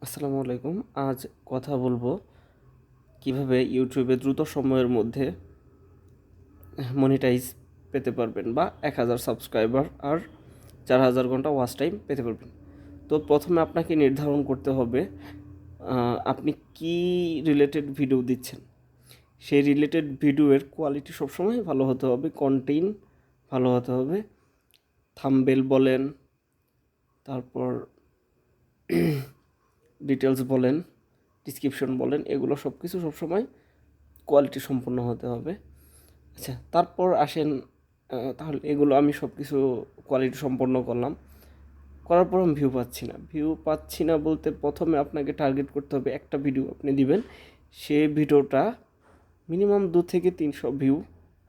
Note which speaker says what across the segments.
Speaker 1: আসসালামু আলাইকুম। আজ কথা বলবো কিভাবে ইউটিউবে দ্রুত সময়ের মধ্যে মনিটাইজ পেতে পারবেন বা 1000 সাবস্ক্রাইবার আর 4000 ঘন্টা ওয়াচ টাইম পেতে পারবেন। তো প্রথমে আপনাকে নির্ধারণ করতে হবে আপনি কি রিলেটেড ভিডিও দিচ্ছেন। সেই রিলেটেড ভিডিওর কোয়ালিটি সবসময় ভালো হতে হবে, কন্টেন্ট ভালো হতে হবে, থাম্বনেল বলেন, তারপর ডিটেলস বলেন, ডিসক্রিপশন বলেন, এগুলো সব কিছু সবসময় কোয়ালিটি সম্পন্ন হতে হবে। আচ্ছা, তারপর আসেন, তাহলে এগুলো আমি সব কিছু কোয়ালিটি সম্পন্ন করলাম, করার পর আমি ভিউ পাচ্ছি না বলতে প্রথমে আপনাকে টার্গেট করতে হবে একটা ভিডিও আপনি দিবেন, সে ভিডিওটা মিনিমাম 2 থেকে 300 ভিউ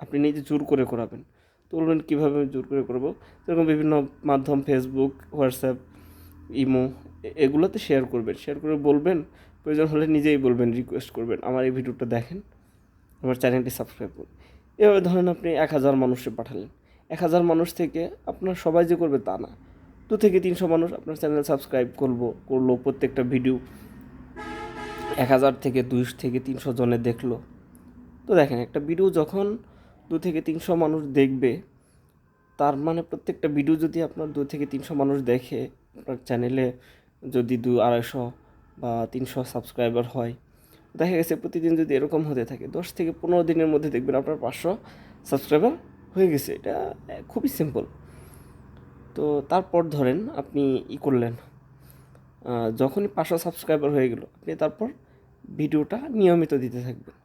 Speaker 1: আপনি নিজে জোর করে করাবেন। তো বলবেন কীভাবে জোর করে করবো? যেরকম বিভিন্ন মাধ্যম, ফেসবুক, হোয়াটসঅ্যাপ, ইমো, এগুলোতে শেয়ার করে বলবেন, প্রয়োজন হলে নিজেই বলবেন, রিকোয়েস্ট করবেন আমার এই ভিডিওটা দেখেন, আমার চ্যানেলটি সাবস্ক্রাইব করুন। এভাবে ধরেন আপনি 1000 মানুষে পাঠালেন, 1000 মানুষ থেকে আপনার সবাই যে করবে তা না, 2 থেকে 300 মানুষ আপনার চ্যানেল সাবস্ক্রাইব করলো, প্রত্যেকটা ভিডিও 1000 থেকে 200 থেকে 300 জনে দেখলো। তো দেখেন, একটা ভিডিও যখন 2 থেকে 300 মানুষ দেখবে, তার মানে প্রত্যেকটা ভিডিও যদি আপনার 2 থেকে 300 মানুষ দেখে, আপনার চ্যানেলে যদি 200-250 বা 300 সাবস্ক্রাইবার হয়, দেখা গেছে প্রতিদিন যদি এরকম হতে থাকে 10 থেকে 15 দিনের মধ্যে দেখবেন আপনার 500 সাবস্ক্রাইবার হয়ে গেছে। এটা খুবই সিম্পল। তো তারপর ধরেন আপনি করলেন, যখনই 500 সাবস্ক্রাইবার হয়ে গেল, আপনি তারপর ভিডিওটা নিয়মিত দিতে থাকবেন।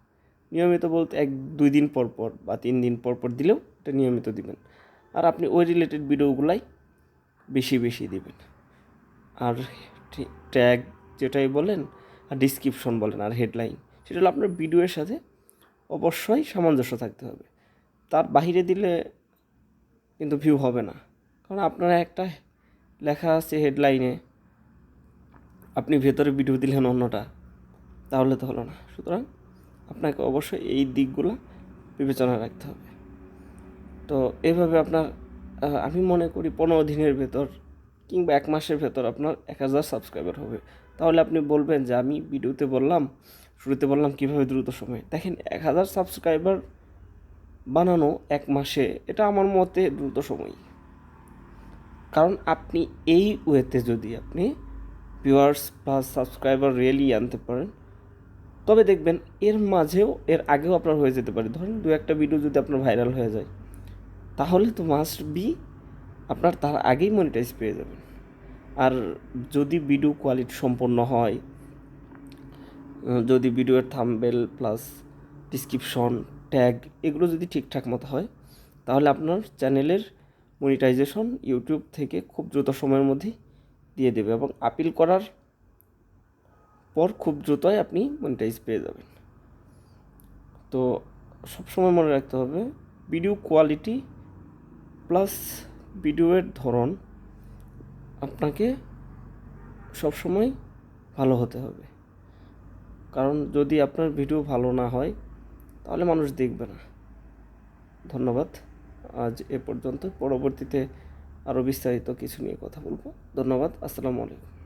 Speaker 1: নিয়মিত বলতে 1-2 দিন পর পর বা 3 দিন পর পর দিলেও এটা নিয়মিত দিবেন। আর আপনি ওই রিলেটেড ভিডিওগুলাই বেশি বেশি দিবেন। আর ট্যাগ যেটাই বলেন, আর ডিসক্রিপশন বলেন, আর হেডলাইন, সেটা হলো আপনার ভিডিওর সাথে অবশ্যই সামঞ্জস্য থাকতে হবে। তার বাহিরে দিলে কিন্তু ভিউ হবে না, কারণ আপনার একটা লেখা আছে হেডলাইনে, আপনি ভেতরে ভিডিও দিলেন অন্যটা, তাহলে তো হলো না। সুতরাং আপনাকে অবশ্যই এই দিকগুলো বিবেচনা রাখতে হবে। তো এভাবে আপনার আমি মনে করি 15 দিনের ভেতর কিংবা 1 মাসের ভেতর আপনার 1000 সাবস্ক্রাইবার হবে। তাহলে আপনি বলবেন যে আমি শুরুতে বললাম কীভাবে দ্রুত সময়ে। দেখেন, 1000 সাবস্ক্রাইবার বানানো 1 মাসে, এটা আমার মতে দ্রুত সময়। কারণ আপনি এই ওয়েতে যদি আপনি ভিউয়ার্স প্লাস সাবস্ক্রাইবার রিয়েলি আনতে পারেন, তবে দেখবেন এর আগেও আপনার হয়ে যেতে পারে। ধরেন 2-1টা ভিডিও যদি আপনার ভাইরাল হয়ে যায়, তাহলে তো মাস্ট বি আপনার তার আগেই মনিটাইজ পেয়ে যাবেন। আর যদি ভিডিও কোয়ালিটি সম্পন্ন হয়, যদি ভিডিওর থাম্বনেল প্লাস ডিসক্রিপশন, ট্যাগ, এগুলো যদি ঠিকঠাক মতো হয়, তাহলে আপনার চ্যানেলের মনিটাইজেশন ইউটিউব থেকে খুব দ্রুত সময়ের মধ্যেই দিয়ে দেবে, এবং আপিল করার পর খুব দ্রুতই আপনি মনিটাইজ পেয়ে যাবেন। তো সবসময় মনে রাখতে হবে, ভিডিও কোয়ালিটি প্লাস ভিডিওর ধরন আপনাকে সবসময় ভালো হতে হবে। কারণ যদি আপনার ভিডিও ভালো না হয়, তাহলে মানুষ দেখবে না। ধন্যবাদ। আজ এ পর্যন্ত। পরবর্তীতে আরও বিস্তারিত কিছু নিয়ে কথা বলবো। ধন্যবাদ। আসসালামু আলাইকুম।